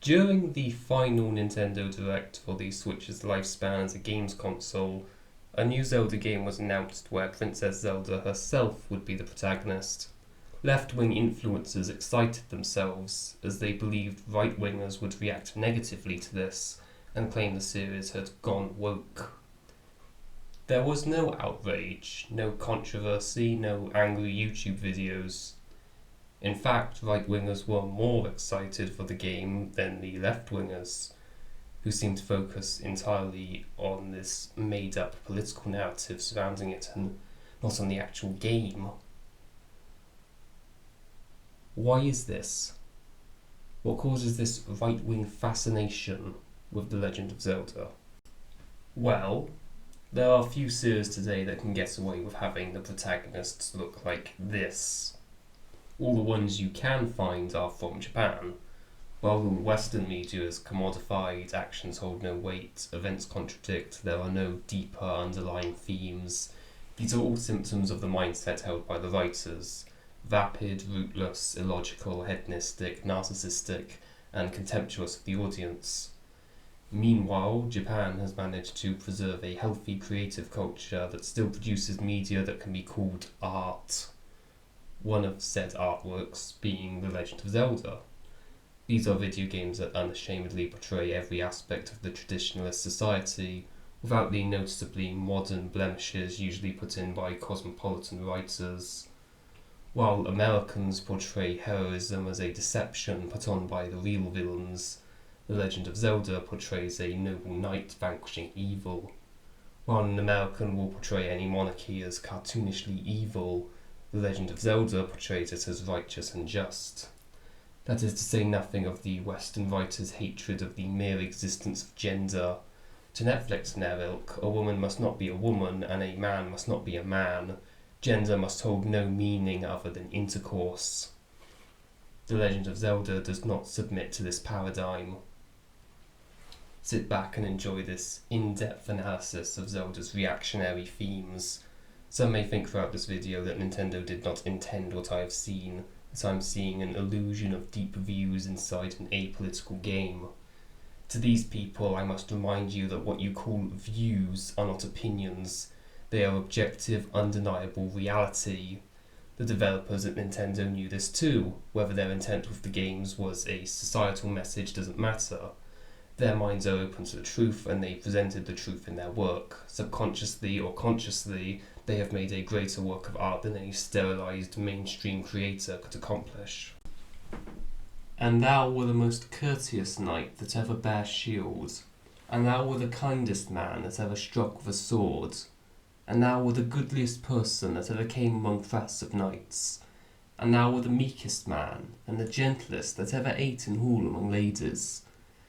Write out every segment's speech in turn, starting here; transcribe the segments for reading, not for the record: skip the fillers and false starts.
During the final Nintendo Direct for the Switch's lifespan as a games console, a new Zelda game was announced where Princess Zelda herself would be the protagonist. Left-wing influencers excited themselves as they believed right-wingers would react negatively to this and claim the series had gone woke. There was no outrage, no controversy, no angry YouTube videos. In fact, right-wingers were more excited for the game than the left-wingers, who seemed to focus entirely on this made-up political narrative surrounding it and not on the actual game. Why is this? What causes this right-wing fascination with The Legend of Zelda? Well, there are few series today that can get away with having the protagonists look like this. All the ones you can find are from Japan. While the Western media is commodified, actions hold no weight, events contradict, there are no deeper underlying themes. These are all symptoms of the mindset held by the writers. Vapid, rootless, illogical, hedonistic, narcissistic, and contemptuous of the audience. Meanwhile, Japan has managed to preserve a healthy creative culture that still produces media that can be called art. One of said artworks being The Legend of Zelda. These are video games that unashamedly portray every aspect of the traditionalist society without the noticeably modern blemishes usually put in by cosmopolitan writers. While Americans portray heroism as a deception put on by the real villains, The Legend of Zelda portrays a noble knight vanquishing evil. While an American will portray any monarchy as cartoonishly evil, The Legend of Zelda portrays it as righteous and just. That is to say nothing of the Western writers' hatred of the mere existence of gender. To Netflix and their ilk, a woman must not be a woman and a man must not be a man. Gender must hold no meaning other than intercourse. The Legend of Zelda does not submit to this paradigm. Sit back and enjoy this in-depth analysis of Zelda's reactionary themes. Some may think throughout this video that Nintendo did not intend what I have seen, that I'm seeing an illusion of deep views inside an apolitical game. To these people, I must remind you that what you call views are not opinions. They are objective, undeniable reality. The developers at Nintendo knew this too. Whether their intent with the games was a societal message doesn't matter. Their minds are open to the truth and they presented the truth in their work. Subconsciously or consciously, they have made a greater work of art than any sterilized mainstream creator could accomplish. And thou were the most courteous knight that ever bare shield, and thou were the kindest man that ever struck with a sword, and thou were the goodliest person that ever came among press of knights, and thou were the meekest man, and the gentlest that ever ate in hall among ladies,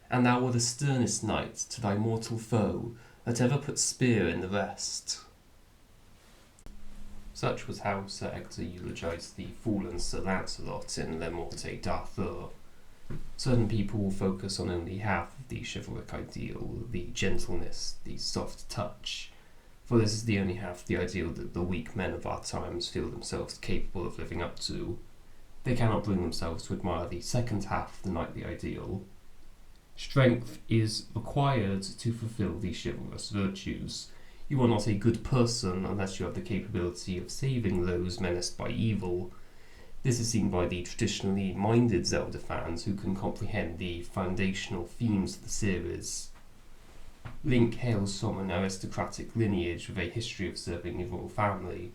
and thou were the sternest knight to thy mortal foe that ever put spear in the rest. Such was how Sir Ector eulogised the fallen Sir Lancelot in Le Morte d'Arthur. Certain people will focus on only half of the chivalric ideal, the gentleness, the soft touch, for this is the only half of the ideal that the weak men of our times feel themselves capable of living up to. They cannot bring themselves to admire the second half of the knightly ideal. Strength is required to fulfill the chivalrous virtues. You are not a good person unless you have the capability of saving those menaced by evil. This is seen by the traditionally minded Zelda fans who can comprehend the foundational themes of the series. Link hails from an aristocratic lineage with a history of serving the royal family.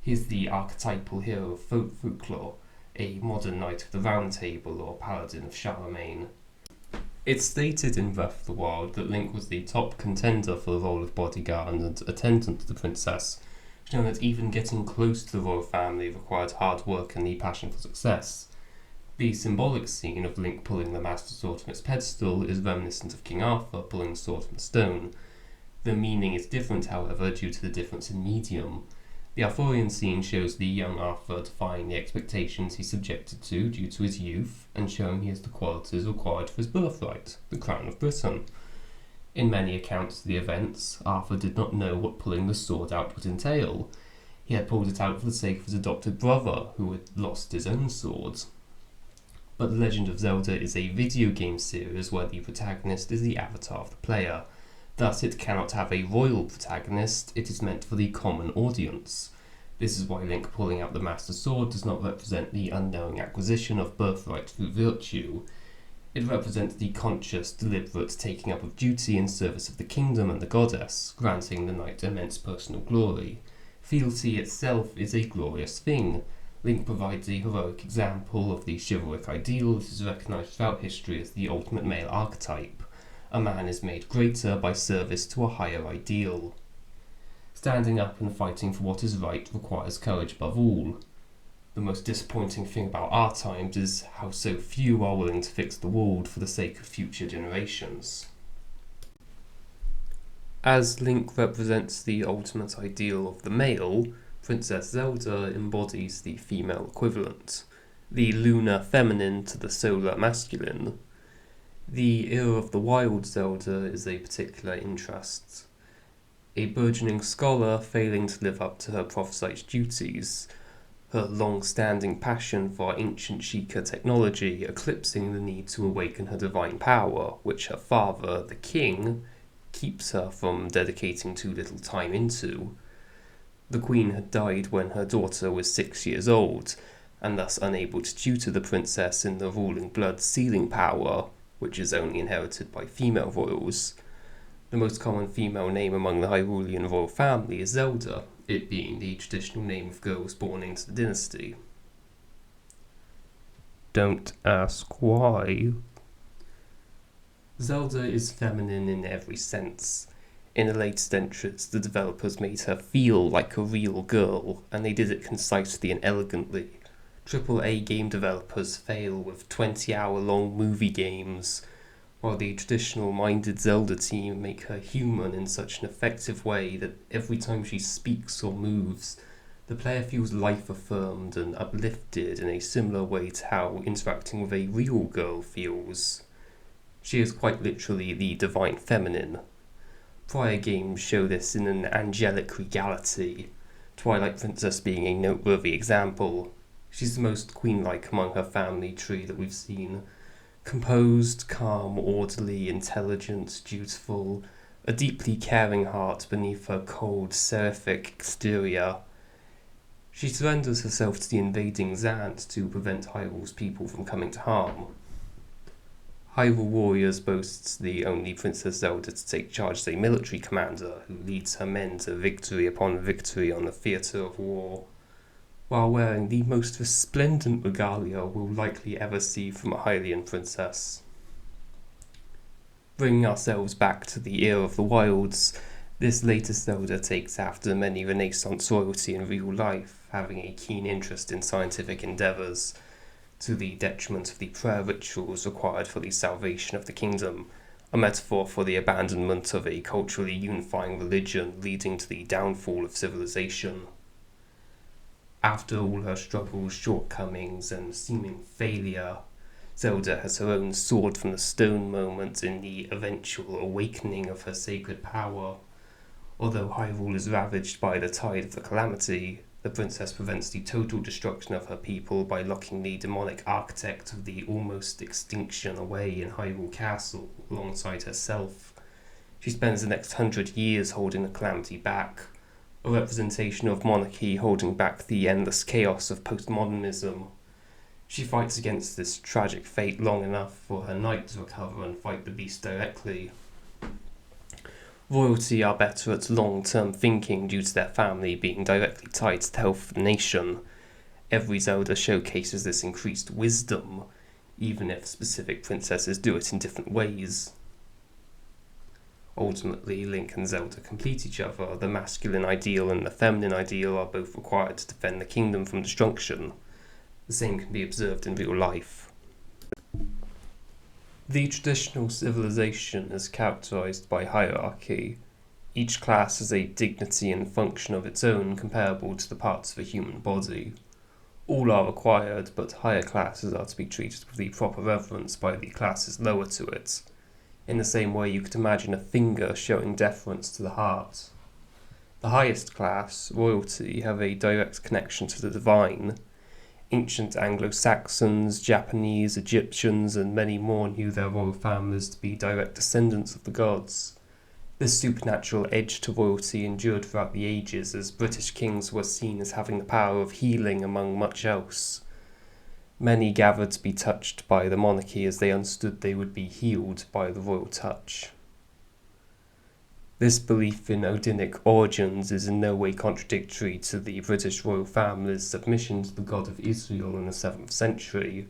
He is the archetypal hero of folklore, a modern knight of the Round Table or paladin of Charlemagne. It's stated in Breath of the Wild that Link was the top contender for the role of bodyguard and attendant to the princess, showing that even getting close to the royal family required hard work and the passion for success. The symbolic scene of Link pulling the Master Sword from its pedestal is reminiscent of King Arthur pulling the sword from the stone. The meaning is different, however, due to the difference in medium. The Arthurian scene shows the young Arthur defying the expectations he's subjected to due to his youth, and showing he has the qualities required for his birthright, the crown of Britain. In many accounts of the events, Arthur did not know what pulling the sword out would entail. He had pulled it out for the sake of his adopted brother, who had lost his own sword. but The Legend of Zelda is a video game series where the protagonist is the avatar of the player. Thus, it cannot have a royal protagonist, it is meant for the common audience. This is why Link pulling out the Master Sword does not represent the unknowing acquisition of birthright through virtue. It represents the conscious, deliberate taking up of duty in service of the kingdom and the goddess, granting the knight immense personal glory. Fealty itself is a glorious thing. Link provides a heroic example of the chivalric ideal that is recognised throughout history as the ultimate male archetype. A man is made greater by service to a higher ideal. Standing up and fighting for what is right requires courage above all. The most disappointing thing about our times is how so few are willing to fix the world for the sake of future generations. As Link represents the ultimate ideal of the male, Princess Zelda embodies the female equivalent, the lunar feminine to the solar masculine. The Era of the Wild Zelda is a particular interest. A burgeoning scholar failing to live up to her prophesied duties, her long-standing passion for ancient Sheikah technology eclipsing the need to awaken her divine power, which her father, the king, keeps her from dedicating too little time into. The queen had died when her daughter was 6 years old, and thus unable to tutor the princess in the ruling blood's sealing power, which is only inherited by female royals. The most common female name among the Hyrulean royal family is Zelda, it being the traditional name of girls born into the dynasty. Don't ask why. Zelda is feminine in every sense. In the latest entries, the developers made her feel like a real girl, and they did it concisely and elegantly. AAA game developers fail with 20-hour-long movie games, while the traditional-minded Zelda team make her human in such an effective way that every time she speaks or moves, the player feels life-affirmed and uplifted in a similar way to how interacting with a real girl feels. She is quite literally the divine feminine. Prior games show this in an angelic regality, Twilight Princess being a noteworthy example. She's the most queen-like among her family tree that we've seen. Composed, calm, orderly, intelligent, dutiful, a deeply caring heart beneath her cold, seraphic exterior. She surrenders herself to the invading Zant to prevent Hyrule's people from coming to harm. Hyrule Warriors boasts the only Princess Zelda to take charge as a military commander who leads her men to victory upon victory on the theatre of war, while wearing the most resplendent regalia we'll likely ever see from a Hylian princess. Bringing ourselves back to the Era of the Wilds, this latest Zelda takes after many Renaissance royalty in real life, having a keen interest in scientific endeavours, to the detriment of the prayer rituals required for the salvation of the kingdom, a metaphor for the abandonment of a culturally unifying religion leading to the downfall of civilization. After all her struggles, shortcomings, and seeming failure, Zelda has her own sword from the stone moment in the eventual awakening of her sacred power. Although Hyrule is ravaged by the tide of the calamity, the princess prevents the total destruction of her people by locking the demonic architect of the almost extinction away in Hyrule Castle alongside herself. She spends the next 100 years holding the calamity back, a representation of monarchy holding back the endless chaos of postmodernism. She fights against this tragic fate long enough for her knight to recover and fight the beast directly. Royalty are better at long-term thinking due to their family being directly tied to the health of the nation. Every Zelda showcases this increased wisdom, even if specific princesses do it in different ways. Ultimately, Link and Zelda complete each other. The masculine ideal and the feminine ideal are both required to defend the kingdom from destruction. The same can be observed in real life. The traditional civilization is characterized by hierarchy. Each class has a dignity and function of its own comparable to the parts of a human body. All are required, but higher classes are to be treated with the proper reverence by the classes lower to it. In the same way you could imagine a finger showing deference to the heart. The highest class, royalty, have a direct connection to the divine. Ancient Anglo-Saxons, Japanese, Egyptians, and many more knew their royal families to be direct descendants of the gods. This supernatural edge to royalty endured throughout the ages, as British kings were seen as having the power of healing among much else. Many gathered to be touched by the monarchy as they understood they would be healed by the royal touch. This belief in Odinic origins is in no way contradictory to the British royal family's submission to the God of Israel in the 7th century.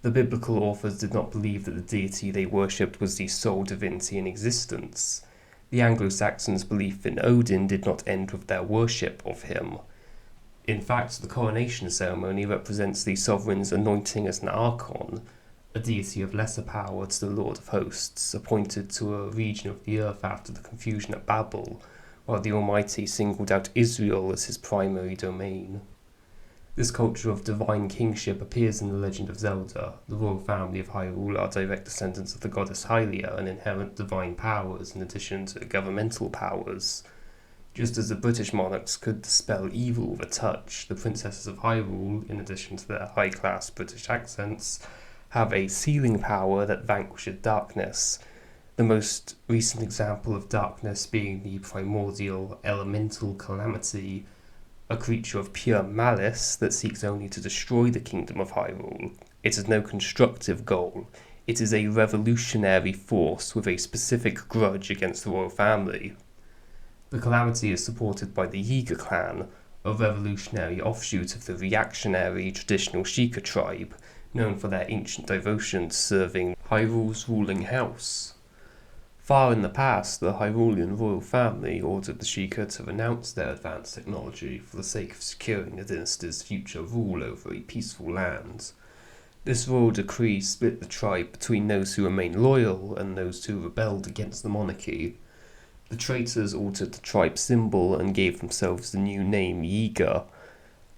The biblical authors did not believe that the deity they worshipped was the sole divinity in existence. The Anglo-Saxons' belief in Odin did not end with their worship of him. In fact, the coronation ceremony represents the sovereign's anointing as an archon, a deity of lesser power to the Lord of Hosts, appointed to a region of the earth after the confusion at Babel, while the Almighty singled out Israel as his primary domain. This culture of divine kingship appears in the Legend of Zelda. The royal family of Hyrule are direct descendants of the goddess Hylia and inherent divine powers in addition to governmental powers. Just as the British monarchs could dispel evil with a touch, the princesses of Hyrule, in addition to their high-class British accents, have a sealing power that vanquishes darkness, the most recent example of darkness being the primordial elemental calamity, a creature of pure malice that seeks only to destroy the kingdom of Hyrule. It has no constructive goal. It is a revolutionary force with a specific grudge against the royal family. The calamity is supported by the Yiga clan, a revolutionary offshoot of the reactionary traditional Sheikah tribe, known for their ancient devotion to serving Hyrule's ruling house. Far in the past, the Hyrulean royal family ordered the Sheikah to renounce their advanced technology for the sake of securing the dynasty's future rule over a peaceful land. This royal decree split the tribe between those who remained loyal and those who rebelled against the monarchy. The traitors altered the tribe's symbol and gave themselves the new name Yiga.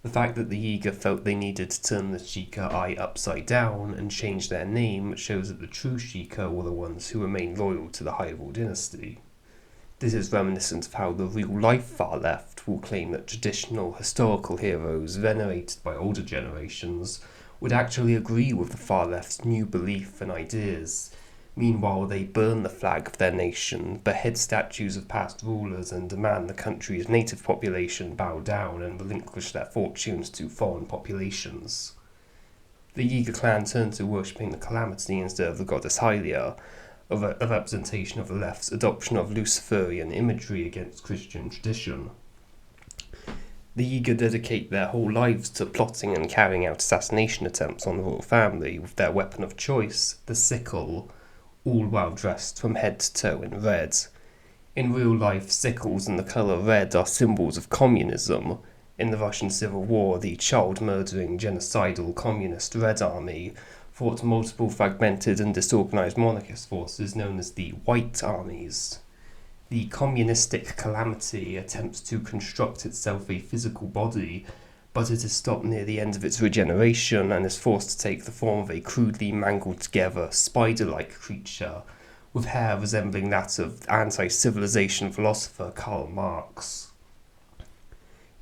The fact that the Yiga felt they needed to turn the Sheikah eye upside down and change their name shows that the true Sheikah were the ones who remained loyal to the Hyrule dynasty. This is reminiscent of how the real-life far left will claim that traditional historical heroes venerated by older generations would actually agree with the far left's new belief and ideas. Meanwhile, they burn the flag of their nation, behead statues of past rulers, and demand the country's native population bow down and relinquish their fortunes to foreign populations. The Yiga clan turned to worshipping the calamity instead of the goddess Hylia, a representation of the left's adoption of Luciferian imagery against Christian tradition. The Yiga dedicate their whole lives to plotting and carrying out assassination attempts on the royal family with their weapon of choice, the sickle, all while dressed from head to toe in red. In real life, sickles and the colour red are symbols of communism. In the Russian Civil War, the child-murdering, genocidal communist Red Army fought multiple fragmented and disorganised monarchist forces known as the White Armies. The communistic calamity attempts to construct itself a physical body, but it is stopped near the end of its regeneration and is forced to take the form of a crudely mangled together, spider-like creature, with hair resembling that of anti-civilization philosopher Karl Marx.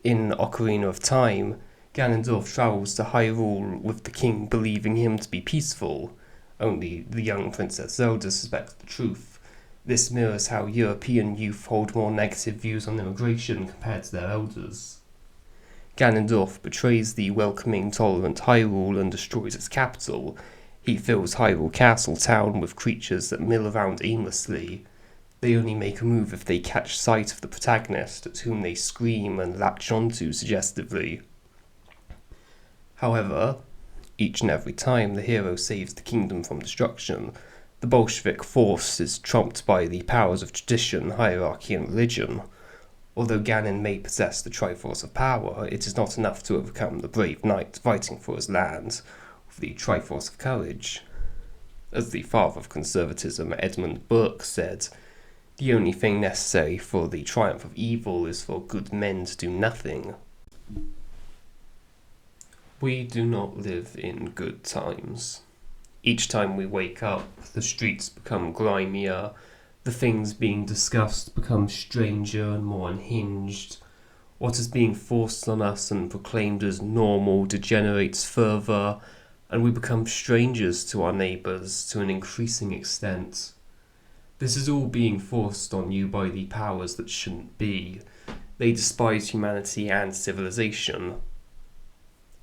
In Ocarina of Time, Ganondorf travels to Hyrule with the king believing him to be peaceful. Only the young Princess Zelda suspects the truth. This mirrors how European youth hold more negative views on immigration compared to their elders. Ganondorf betrays the welcoming, tolerant Hyrule and destroys its capital. He fills Hyrule Castle town with creatures that mill around aimlessly. They only make a move if they catch sight of the protagonist, at whom they scream and latch onto suggestively. However, each and every time the hero saves the kingdom from destruction, the Bolshevik force is trumped by the powers of tradition, hierarchy, and religion. Although Ganon may possess the Triforce of Power, it is not enough to overcome the brave knight fighting for his land with the Triforce of Courage. As the father of conservatism, Edmund Burke, said, "The only thing necessary for the triumph of evil is for good men to do nothing." We do not live in good times. Each time we wake up, the streets become grimier, the things being discussed become stranger and more unhinged. What is being forced on us and proclaimed as normal degenerates further, and we become strangers to our neighbours to an increasing extent. This is all being forced on you by the powers that shouldn't be. They despise humanity and civilization.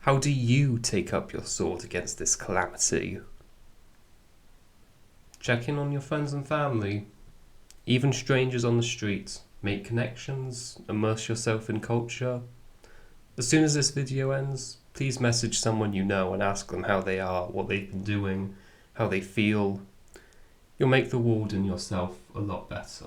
How do you take up your sword against this calamity? Check in on your friends and family, even strangers on the street. Make connections, immerse yourself in culture. As soon as this video ends, please message someone you know and ask them how they are, what they've been doing, how they feel. You'll make the world and yourself a lot better.